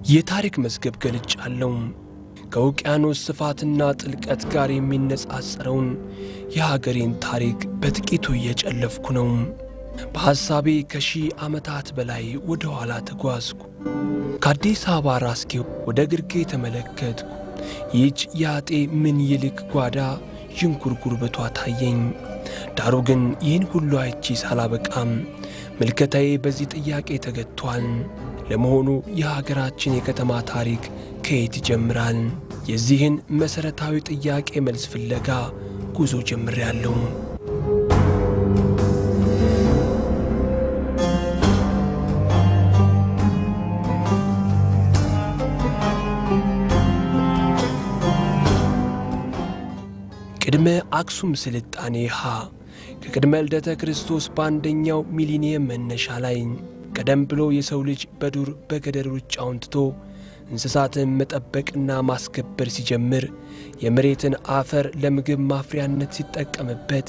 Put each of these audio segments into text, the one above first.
የታሪክ መዝገብ ገልጫለሁ ከውቅያኖስ ስፋትና ጥልቀት ጋር የሚነጻጸረውን የሀገሬን ታሪክ በጥቂቱ እየጨለፍኩ ነው በሐሳቤ ከሺህ ዓመታት በላይ ወደ ኋላ ተጓዝኩ ከአዲስ አበባ ራስጌው ወደ ግርጌ ተመለከትኩ ይህች ያጤ ምን ይልክ ጓዳ ዥንጉርጉርበቷ ታየኝ ዳሩ ግን ይህን ሁሉ አይቼ ሳላበቃም መልከታዬ በዚህ ጥያቄ ተገቷል ለመሆኑ የሀገራችን የከተማ ታሪክ ከየት ይጀምራል የዚህን መሰረታዊ ጥያቄ መልስ ፍለጋ ጉዞ ጀምሬያለሁ ቅድመ አክሱም ስልጣኔ ከቅድመ ልደተ ክርስቶስ በአንደኛው ሚሊኒየም መነሻ ላይ ቀደም ብሎ የሰው ልጅ በዱር በገደል ሩጫውን ትቶ እንስሳትን መጠበቅና ማስከበር ሲጀምር የመሬትን አፈር ለምግብ ማፍሪያነት ሲጠቀምበት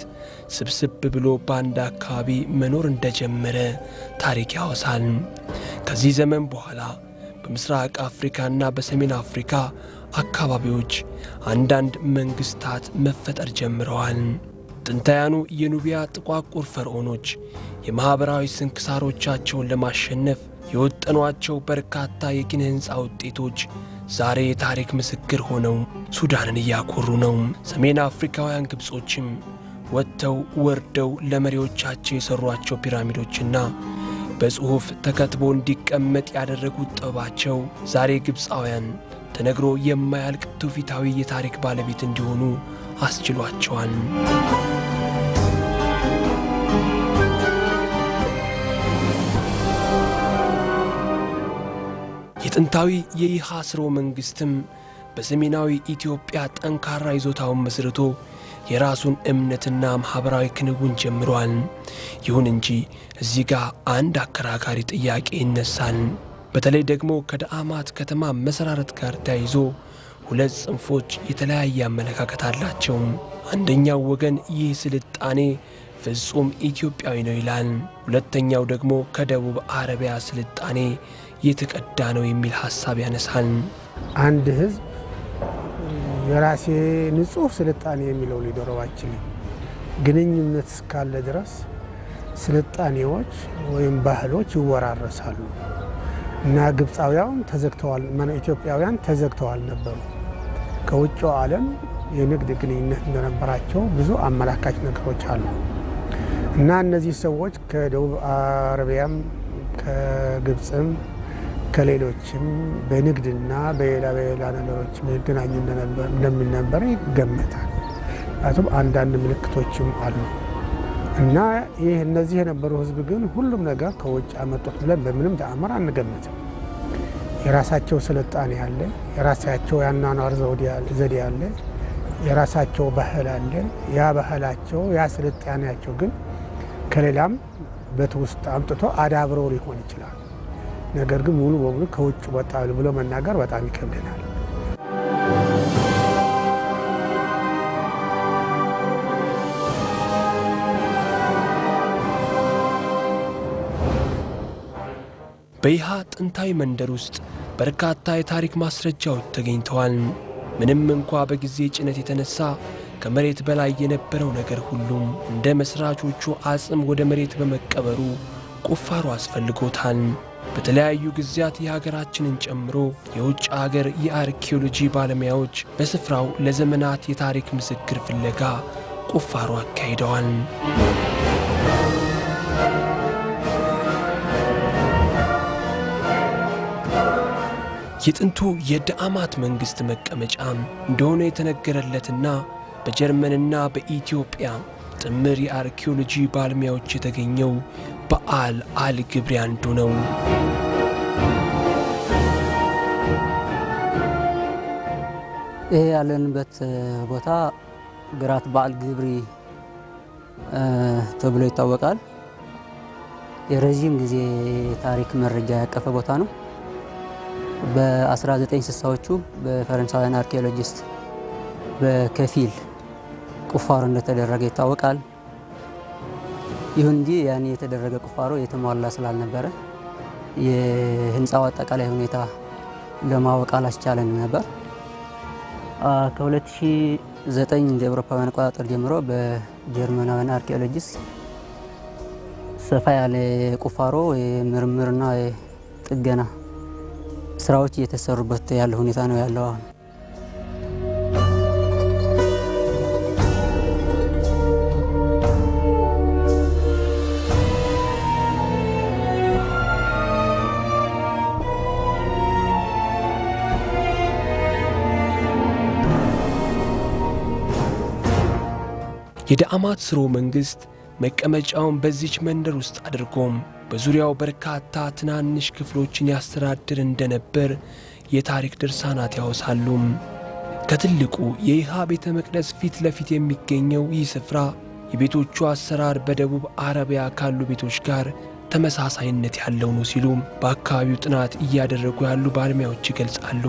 ስብስብ ብሎ ባንዳ አካባቢ መኖር እንደጀመረ ታሪክ ያወሳል ከዚህ ዘመን በኋላ በምስራቅ አፍሪካና በሰሜን አፍሪካ አካባቢዎች አንዳንድ መንግስታት መፈጠር ጀምረዋል ጥንታያኑ የኑቢያ ጥቋቁር ፈርዖኖች የማህበራዊ ስንክሳሮቻቸውን ለማሸነፍ የወጠኗቸው በርካታ የኪነ ህንጻ ውጤቶች ዛሬ የታሪክ ምስክር ሆነው ሱዳንን ያኮሩ ነው ሰሜን አፍሪካውያን ግብጾችም ወጥተው ወርደው ለመሪዎቻቸው የሰሯቸው ፒራሚዶችና በጽሁፍ ተከትቦ እንዲቀመጥ ያደረጉት ጥበባቸው ዛሬ ግብጻውያን ተነግሮ የማያልቅ ትውፊታዊ የታሪክ ባለቤት እንዲሆኑ አስችሏቸዋል የጥንታዊ የኢሃስሮ መንግስትም በሰሜናዊ ኢትዮጵያ ጠንካራ ይዞታውን መስርቶ የራሱን እምነትና ማህበራዊ ክንውን ጀምሯል ይሁን እንጂ እዚህ ጋር አንድ አከራካሪ ጥያቄ ይነሳል በተለይ ደግሞ ከዳአማት ከተማ መሰራረት ጋር ተያይዞ ሁለት ጽንፎች የተለያየ አመለካከት አላቸው አንደኛው ወገን ይህ ስልጣኔ ፍጹም ኢትዮጵያዊ ነው ይላል ሁለተኛው ደግሞ ከደቡብ አረቢያ ስልጣኔ የተቀዳ ነው የሚል ሐሳብ ያነሳል አንድ ህዝብ የራሴ ንጹህ ስልጣኔ የሚለው ሊደረው አይችልም ግንኙነት እስካለ ድረስ ስልጣኔዎች ወይም ባህሎች ይወራረሳሉ እና ግብጻውያን ተዘግተዋል ኢትዮጵያውያን ተዘግተዋል ነበሩ ከውጭው ዓለም የንግድ ግንኙነት እንደነበራቸው ብዙ አመላካች ነገሮች አሉ እና እነዚህ ሰዎች ከደቡብ አረቢያም ከግብጽም ከሌሎችም በንግድና በሌላ ነገሮች መገናኙ እንደነበረ ይገመታል አቶም አንዳንድ ምልክቶችም አሉ እና ይህ እነዚህ የነበሩ ህዝብ ግን ሁሉም ነገር ከውጭ አመጡት ብለን በምንም ተአምር አንገምትም የራሳቸው ስልጣኔ ያለ የራሳቸው ያናናር ዘዴ ያለ የራሳቸው ባህል አለ ያ ባህላቸው ያ ስልጣኔያቸው ግን ከሌላም በትውስጥ አምጥቶ አዳብሮ ሊሆን ይችላል ነገር ግን ሙሉ በሙሉ ከውጭ ወጣ ብሎ መናገር በጣም ይከብደናል በይሃ ጥንታዊ መንደር ውስጥ በርካታ የታሪክ ማስረጃዎች ተገኝተዋል ምንም እንኳን በጊዜ ጭነት የተነሳ ከመሬት በላይ የነበረው ነገር ሁሉም እንደ መስራቾቹ አጽም ወደ መሬት በመቀበሩ ቁፋሮ አስፈልጎታል በተለያዩ ጊዜያት የሀገራችንን ጨምሮ የውጭ ሀገር የአርኪኦሎጂ ባለሙያዎች በስፍራው ለዘመናት የታሪክ ምስክር ፍለጋ ቁፋሮ አካሂደዋል የጥንቱ የዳአማት መንግስት መቀመጫ እንደሆነ የተነገረለትና በጀርመንና በኢትዮጵያ ጥምር የአርኪኦሎጂ ባለሙያዎች የተገኘው በአል አልግብሪ አንዱ ነው ይሄ ያለንበት ቦታ ግራት በአል ግብሪ ተብሎ ይታወቃል የረጅም ጊዜ ታሪክ መረጃ ያቀፈ ቦታ ነው በ1960ዎቹ በፈረንሳውያን አርኪኦሎጂስት በከፊል ቁፋሮ እንደተደረገ ይታወቃል ይሁን እንጂ ያኔ የተደረገ ቁፋሮ የተሟላ ስላልነበረ የህንጻው አጠቃላይ ሁኔታ ለማወቅ አላስቻለን ነበር። ከ2009 እንደ አውሮፓውያን አቆጣጠር ጀምሮ በጀርመናውያን አርኪኦሎጂስት ሰፋ ያለ ቁፋሮ ምርምርና ጥገና ስራዎች እየተሰሩበት ያለ ሁኔታ ነው ያለው አሁን። የዳአማት ስርወ መንግስት መቀመጫውን በዚች መንደር ውስጥ አድርጎም በዙሪያው በርካታ ትናንሽ ክፍሎችን ያስተዳድር እንደነበር የታሪክ ድርሳናት ያወሳሉ። ከትልቁ የይሃ ቤተ መቅደስ ፊት ለፊት የሚገኘው ይህ ስፍራ የቤቶቹ አሰራር በደቡብ አረቢያ ካሉ ቤቶች ጋር ተመሳሳይነት ያለው ነው ሲሉ በአካባቢው ጥናት እያደረጉ ያሉ ባለሙያዎች ይገልጻሉ።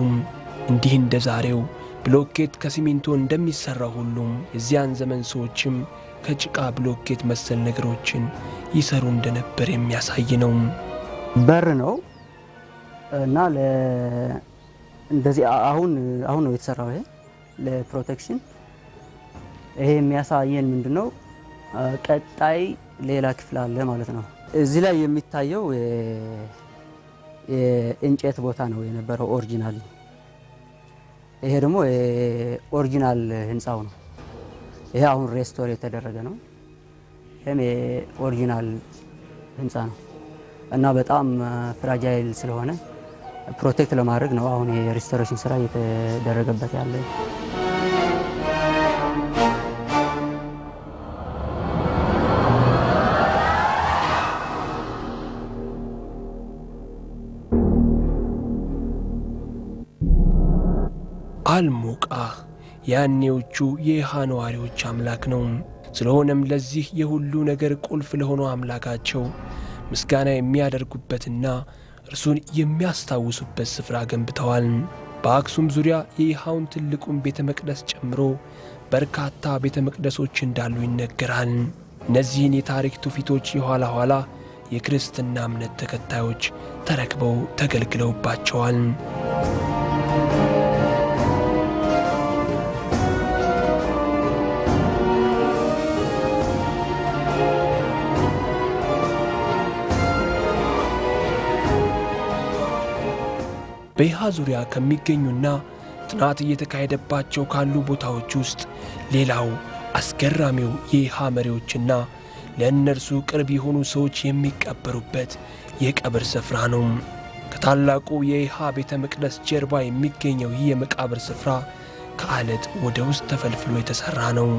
እንዲህ እንደ ዛሬው ብሎኬት ከሲሚንቶ እንደሚሰራው ሁሉ የዚያን ዘመን ሰዎችም ከጭቃ ብሎኬት መሰል ነገሮችን ይሰሩ እንደነበር የሚያሳይ ነው። በር ነው እና እንደዚህ አሁን ነው የተሰራው። ይሄ ለፕሮቴክሽን ይሄ የሚያሳየን ምንድነው ቀጣይ ሌላ ክፍል አለ ማለት ነው። እዚህ ላይ የሚታየው የእንጨት ቦታ ነው የነበረው ኦሪጂናሊ። ይሄ ደግሞ ኦሪጂናል ህንጻው ነው። ይሄ አሁን ሬስቶር የተደረገ ነው። ይሄም ኦሪጂናል ህንጻ ነው እና በጣም ፍራጃይል ስለሆነ ፕሮቴክት ለማድረግ ነው አሁን የሪስቶሬሽን ስራ እየተደረገበት ያለ። አልሙቃህ ያኔዎቹ የይሃ ነዋሪዎች አምላክ ነው። ስለሆነም ለዚህ የሁሉ ነገር ቁልፍ ለሆነው አምላካቸው ምስጋና የሚያደርጉበትና እርሱን የሚያስታውሱበት ስፍራ ገንብተዋል። በአክሱም ዙሪያ የይሃውን ትልቁን ቤተ መቅደስ ጨምሮ በርካታ ቤተ መቅደሶች እንዳሉ ይነገራል። እነዚህን የታሪክ ትውፊቶች የኋላ ኋላ የክርስትና እምነት ተከታዮች ተረክበው ተገልግለውባቸዋል። በይሃ ዙሪያ ከሚገኙና ጥናት እየተካሄደባቸው ካሉ ቦታዎች ውስጥ ሌላው አስገራሚው የይሃ መሪዎችና ለእነርሱ ቅርብ የሆኑ ሰዎች የሚቀበሩበት የቀብር ስፍራ ነው። ከታላቁ የይሃ ቤተ መቅደስ ጀርባ የሚገኘው ይህ የመቃብር ስፍራ ከአለት ወደ ውስጥ ተፈልፍሎ የተሰራ ነው።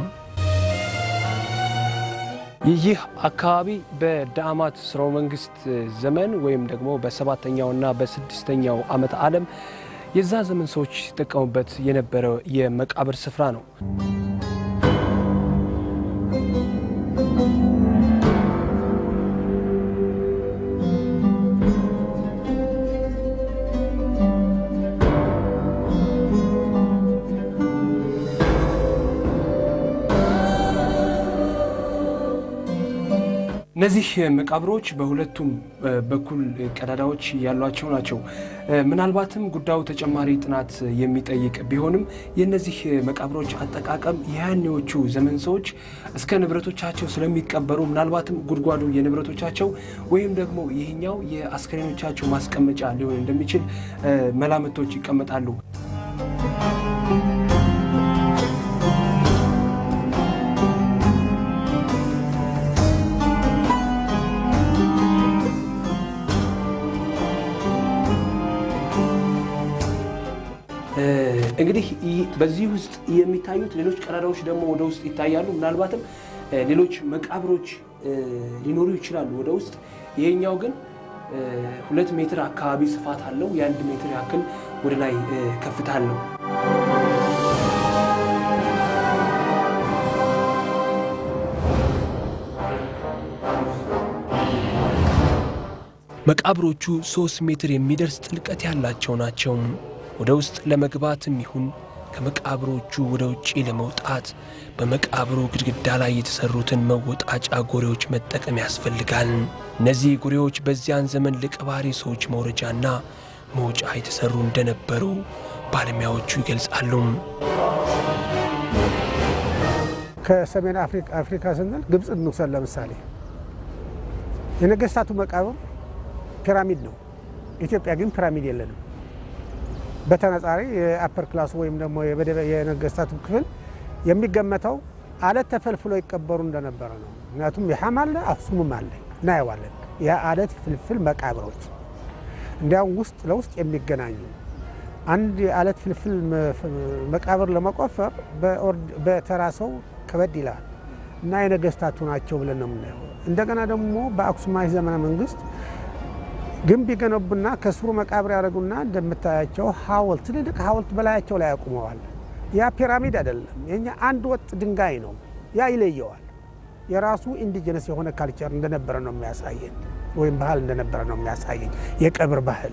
ይህ አካባቢ በዳአማት ስርወ መንግስት ዘመን ወይም ደግሞ በ7ኛውና በ6ኛው ዓመተ ዓለም የዛ ዘመን ሰዎች ሲጠቀሙበት የነበረው የመቃብር ስፍራ ነው። እነዚህ መቃብሮች በሁለቱም በኩል ቀዳዳዎች ያሏቸው ናቸው። ምናልባትም ጉዳዩ ተጨማሪ ጥናት የሚጠይቅ ቢሆንም የእነዚህ መቃብሮች አጠቃቀም የያኔዎቹ ዘመን ሰዎች እስከ ንብረቶቻቸው ስለሚቀበሩ ምናልባትም ጉድጓዱ የንብረቶቻቸው ወይም ደግሞ ይህኛው የአስከሬኖቻቸው ማስቀመጫ ሊሆን እንደሚችል መላምቶች ይቀመጣሉ። እንግዲህ በዚህ ውስጥ የሚታዩት ሌሎች ቀዳዳዎች ደግሞ ወደ ውስጥ ይታያሉ። ምናልባትም ሌሎች መቃብሮች ሊኖሩ ይችላሉ ወደ ውስጥ። ይሄኛው ግን 2 ሜትር አካባቢ ስፋት አለው። የ1 ሜትር ያክል ወደ ላይ ከፍታ አለው። መቃብሮቹ 3 ሜትር የሚደርስ ጥልቀት ያላቸው ናቸው። ወደ ውስጥ ለመግባትም ይሁን ከመቃብሮቹ ወደ ውጪ ለመውጣት በመቃብሩ ግድግዳ ላይ የተሰሩትን መወጣጫ ጎሬዎች መጠቀም ያስፈልጋል። እነዚህ ጎሬዎች በዚያን ዘመን ለቀባሪ ሰዎች መውረጃና መውጫ የተሰሩ እንደነበሩ ባለሙያዎቹ ይገልጻሉ። ከሰሜን አፍሪካ ስንል ግብጽ እንውሰድ ለምሳሌ የነገስታቱ መቃብር ፒራሚድ ነው። ኢትዮጵያ ግን ፒራሚድ የለንም። በተነጻሪ የአፐር ክላስ ወይም ደግሞ የነገስታቱ ክፍል የሚገመተው አለት ተፈልፍሎ ይቀበሩ እንደነበረ ነው። ምክንያቱም የሐማል አክሱምም አለ እናየዋለን። የአለት ፍልፍል መቃብሮች እንዲያው ውስጥ ለውስጥ የሚገናኙ አንድ የአለት ፍልፍል መቃብር ለመቆፈር በተራሰው ከበድ ይላል እና የነገስታቱ ናቸው ብለን ነው የምናየው። እንደገና ደግሞ በአክሱማዊ ዘመነ መንግስት ግንብ ይገነቡና ከስሩ መቃብር ያደርጉና እንደምታያቸው ሐውልት ትልቅ ሐውልት በላያቸው ላይ ያቆመዋል። ያ ፒራሚድ አይደለም፣ የኛ አንድ ወጥ ድንጋይ ነው። ያ ይለየዋል። የራሱ ኢንዲጂነስ የሆነ ካልቸር እንደነበረ ነው የሚያሳየን፣ ወይም ባህል እንደነበረ ነው የሚያሳየን የቀብር ባህል።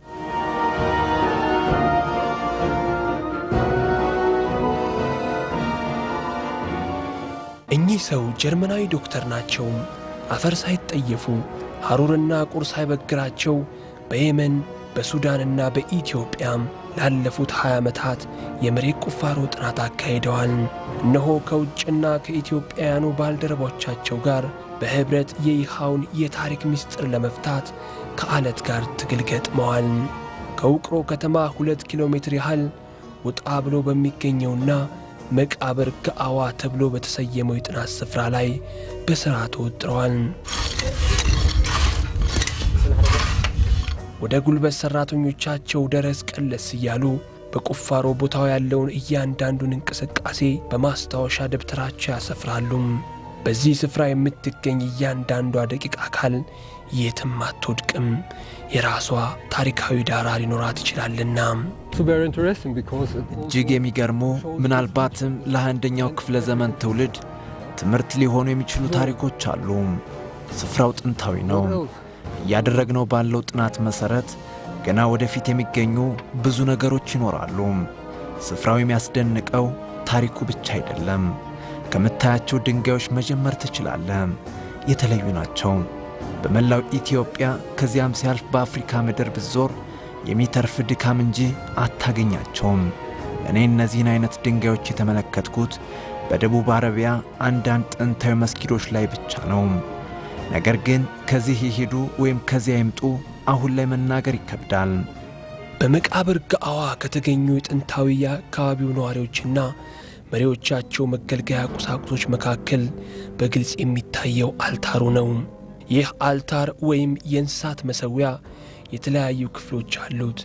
እኚህ ሰው ጀርመናዊ ዶክተር ናቸው። አፈር ሳይጠየፉ ሐሩርና ቁር ሳይበግራቸው በየመን በሱዳንና በኢትዮጵያ ላለፉት 20 ዓመታት የመሬት ቁፋሮ ጥናት አካሂደዋል። እነሆ ከውጭና ከኢትዮጵያውያኑ ባልደረቦቻቸው ጋር በህብረት የይሃውን የታሪክ ምስጢር ለመፍታት ከአለት ጋር ትግል ገጥመዋል። ከውቅሮ ከተማ 2 ኪሎ ሜትር ያህል ወጣ ብሎ በሚገኘውና መቃብር ገአዋ ተብሎ በተሰየመው የጥናት ስፍራ ላይ በሥራ ተወጥረዋል። ወደ ጉልበት ሰራተኞቻቸው ድረስ ቀለስ እያሉ በቁፋሮ ቦታው ያለውን እያንዳንዱን እንቅስቃሴ በማስታወሻ ደብተራቸው ያሰፍራሉ። በዚህ ስፍራ የምትገኝ እያንዳንዷ ደቂቃ አካል የትም አትወድቅም፣ የራሷ ታሪካዊ ዳራ ሊኖራት ይችላልና። እጅግ የሚገርሙ ምናልባትም ለ21ኛው ክፍለ ዘመን ትውልድ ትምህርት ሊሆኑ የሚችሉ ታሪኮች አሉ። ስፍራው ጥንታዊ ነው። ያደረግነው ባለው ጥናት መሰረት ገና ወደፊት የሚገኙ ብዙ ነገሮች ይኖራሉ። ስፍራው የሚያስደንቀው ታሪኩ ብቻ አይደለም። ከምታያቸው ድንጋዮች መጀመር ትችላለህ። የተለዩ ናቸው። በመላው ኢትዮጵያ ከዚያም ሲያልፍ በአፍሪካ ምድር ብዞር የሚተርፍ ድካም እንጂ አታገኛቸውም። እኔ እነዚህን አይነት ድንጋዮች የተመለከትኩት በደቡብ አረቢያ አንዳንድ ጥንታዊ መስጊዶች ላይ ብቻ ነው። ነገር ግን ከዚህ ይሄዱ ወይም ከዚያ ይምጡ አሁን ላይ መናገር ይከብዳል። በመቃብር ገአዋ ከተገኙ የጥንታዊ የአካባቢው ነዋሪዎችና መሪዎቻቸው መገልገያ ቁሳቁሶች መካከል በግልጽ የሚታየው አልታሩ ነው። ይህ አልታር ወይም የእንስሳት መሰዊያ የተለያዩ ክፍሎች አሉት።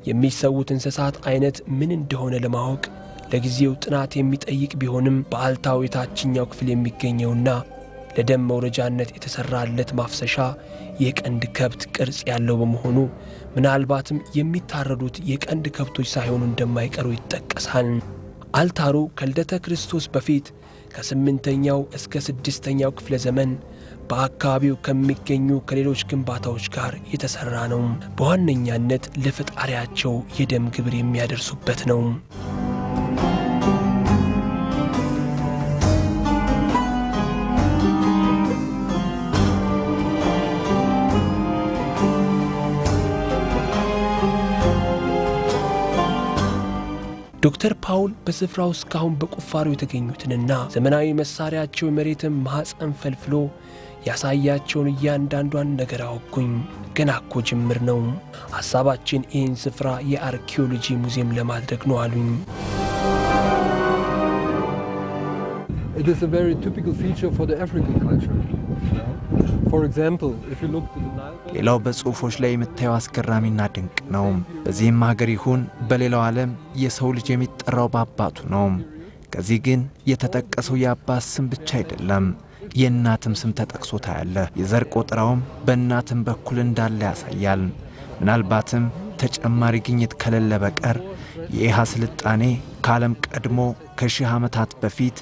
የሚሰዉት እንስሳት አይነት ምን እንደሆነ ለማወቅ ለጊዜው ጥናት የሚጠይቅ ቢሆንም በአልታው የታችኛው ክፍል የሚገኘውና ለደም መውረጃነት የተሰራለት ማፍሰሻ የቀንድ ከብት ቅርጽ ያለው በመሆኑ ምናልባትም የሚታረዱት የቀንድ ከብቶች ሳይሆኑ እንደማይቀሩ ይጠቀሳል። አልታሩ ከልደተ ክርስቶስ በፊት ከ8ኛው እስከ 6ኛው ክፍለ ዘመን በአካባቢው ከሚገኙ ከሌሎች ግንባታዎች ጋር የተሰራ ነው። በዋነኛነት ለፈጣሪያቸው የደም ግብር የሚያደርሱበት ነው። ዶክተር ፓውል በስፍራው እስካሁን በቁፋሮ የተገኙትንና ዘመናዊ መሳሪያቸው የመሬትን ማህፀን ፈልፍሎ ያሳያቸውን እያንዳንዷን ነገር አወጉኝ። ገና እኮ ጅምር ነው። ሐሳባችን ይህን ስፍራ የአርኪኦሎጂ ሙዚየም ለማድረግ ነው አሉኝ። It is a very typical feature for the African culture. For example, if you look to the Nile Valley, ሌላው በጽሁፎች ላይ የምታየው አስገራሚና ድንቅ ነው። በዚህም ሀገር ይሁን በሌላው ዓለም የሰው ልጅ የሚጠራው በአባቱ ነው። ከዚህ ግን የተጠቀሰው የአባት ስም ብቻ አይደለም፣ የእናትም ስም ተጠቅሶ ታያለህ። የዘር ቆጠራውም በእናትም በኩል እንዳለ ያሳያል። ምናልባትም ተጨማሪ ግኝት ከሌለ በቀር የኢሃ ስልጣኔ ከዓለም ቀድሞ ከሺህ ዓመታት በፊት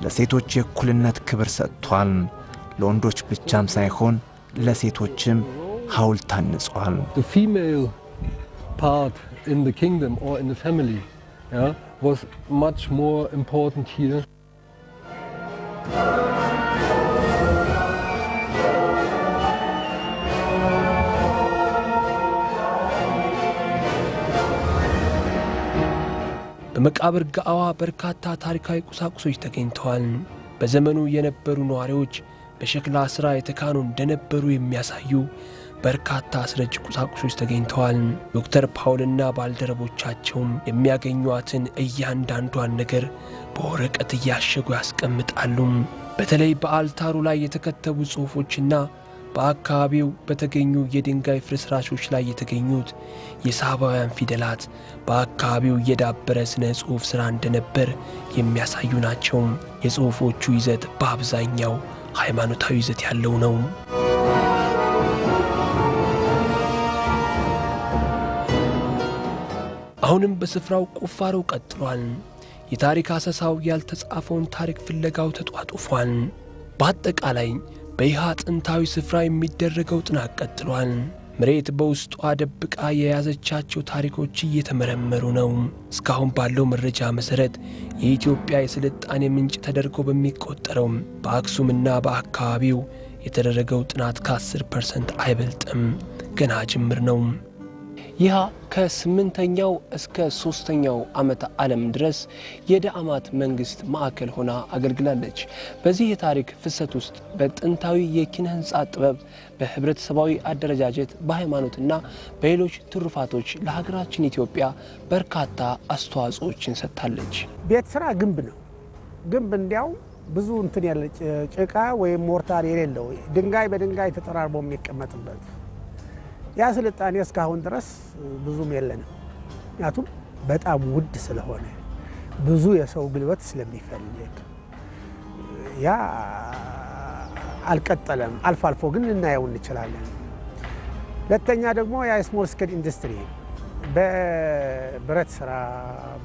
ለሴቶች የእኩልነት ክብር ሰጥቷል። ለወንዶች ብቻም ሳይሆን ለሴቶችም ሐውልት ታንጿል። the female part in the kingdom or in the family, was much more important here. በመቃብር ጋዋ በርካታ ታሪካዊ ቁሳቁሶች ተገኝተዋል። በዘመኑ የነበሩ ነዋሪዎች በሸክላ ሥራ የተካኑ እንደነበሩ የሚያሳዩ በርካታ አስረጅ ቁሳቁሶች ተገኝተዋል። ዶክተር ፓውልና ባልደረቦቻቸውም የሚያገኟትን እያንዳንዷን ነገር በወረቀት እያሸጉ ያስቀምጣሉ። በተለይ በአልታሩ ላይ የተከተቡ ጽሑፎችና በአካባቢው በተገኙ የድንጋይ ፍርስራሾች ላይ የተገኙት የሳባውያን ፊደላት በአካባቢው የዳበረ ስነ ጽሑፍ ሥራ እንደነበር የሚያሳዩ ናቸው። የጽሑፎቹ ይዘት በአብዛኛው ሃይማኖታዊ ይዘት ያለው ነው። አሁንም በስፍራው ቁፋሮ ቀጥሏል። የታሪክ አሰሳው ያልተጻፈውን ታሪክ ፍለጋው ተጧጡፏል። በአጠቃላይ በይሃ ጥንታዊ ስፍራ የሚደረገው ጥናት ቀጥሏል። መሬት በውስጧ ደብቃ የያዘቻቸው ታሪኮች እየተመረመሩ ነው። እስካሁን ባለው መረጃ መሰረት የኢትዮጵያ የስልጣኔ ምንጭ ተደርጎ በሚቆጠረው በአክሱምና በአካባቢው የተደረገው ጥናት ከ10% አይበልጥም። ገና ጅምር ነው። ይህ ከ8ኛው እስከ 3ኛው ዓመተ ዓለም ድረስ የዳአማት መንግስት ማዕከል ሆና አገልግላለች። በዚህ የታሪክ ፍሰት ውስጥ በጥንታዊ የኪነ ህንጻ ጥበብ፣ በህብረተሰባዊ አደረጃጀት፣ በሃይማኖትና በሌሎች ትሩፋቶች ለሀገራችን ኢትዮጵያ በርካታ አስተዋጽኦችን ሰጥታለች። ቤት ስራ ግንብ ነው። ግንብ እንዲያው ብዙ እንትን ያለ ጭቃ ወይም ሞርታር የሌለው ድንጋይ በድንጋይ ተጠራርቦ የሚቀመጥበት ያ ስልጣኔ እስካሁን ድረስ ብዙም የለንም። ምክንያቱም በጣም ውድ ስለሆነ ብዙ የሰው ጉልበት ስለሚፈልግ ያ አልቀጠለም። አልፎ አልፎ ግን ልናየው እንችላለን። ሁለተኛ ደግሞ ያ ስሞል ስኬል ኢንዱስትሪ በብረት ስራ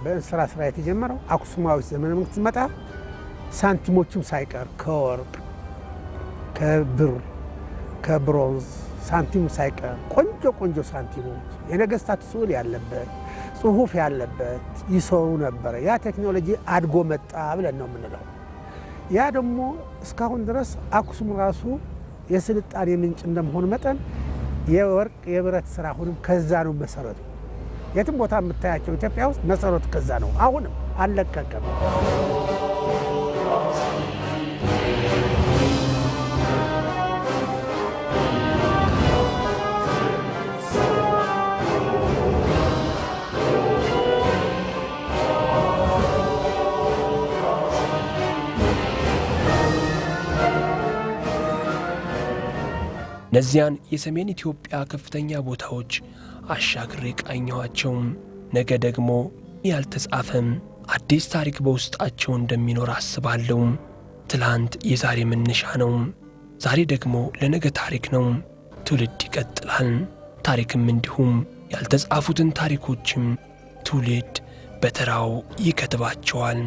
በእንስራ ስራ የተጀመረው አክሱማዊ ዘመነ መንግስት መጣ። ሳንቲሞችም ሳይቀር ከወርቅ ከብር ከብሮንዝ ሳንቲም ሳይቀር ቆንጆ ቆንጆ ሳንቲሞች የነገስታት ስዕል ያለበት ጽሁፍ ያለበት ይሰሩ ነበር። ያ ቴክኖሎጂ አድጎ መጣ ብለን ነው የምንለው። ያ ደግሞ እስካሁን ድረስ አክሱም ራሱ የስልጣኔ ምንጭ እንደመሆን መጠን የወርቅ የብረት ስራ አሁንም ከዛ ነው መሰረቱ። የትም ቦታ የምታያቸው ኢትዮጵያ ውስጥ መሰረቱ ከዛ ነው። አሁንም አልለቀቀም። እነዚያን የሰሜን ኢትዮጵያ ከፍተኛ ቦታዎች አሻግሬ ቃኘኋቸው። ነገ ደግሞ ያልተጻፈም አዲስ ታሪክ በውስጣቸው እንደሚኖር አስባለሁ። ትላንት የዛሬ መነሻ ነው፣ ዛሬ ደግሞ ለነገ ታሪክ ነው። ትውልድ ይቀጥላል። ታሪክም እንዲሁም ያልተጻፉትን ታሪኮችም ትውልድ በተራው ይከትባቸዋል።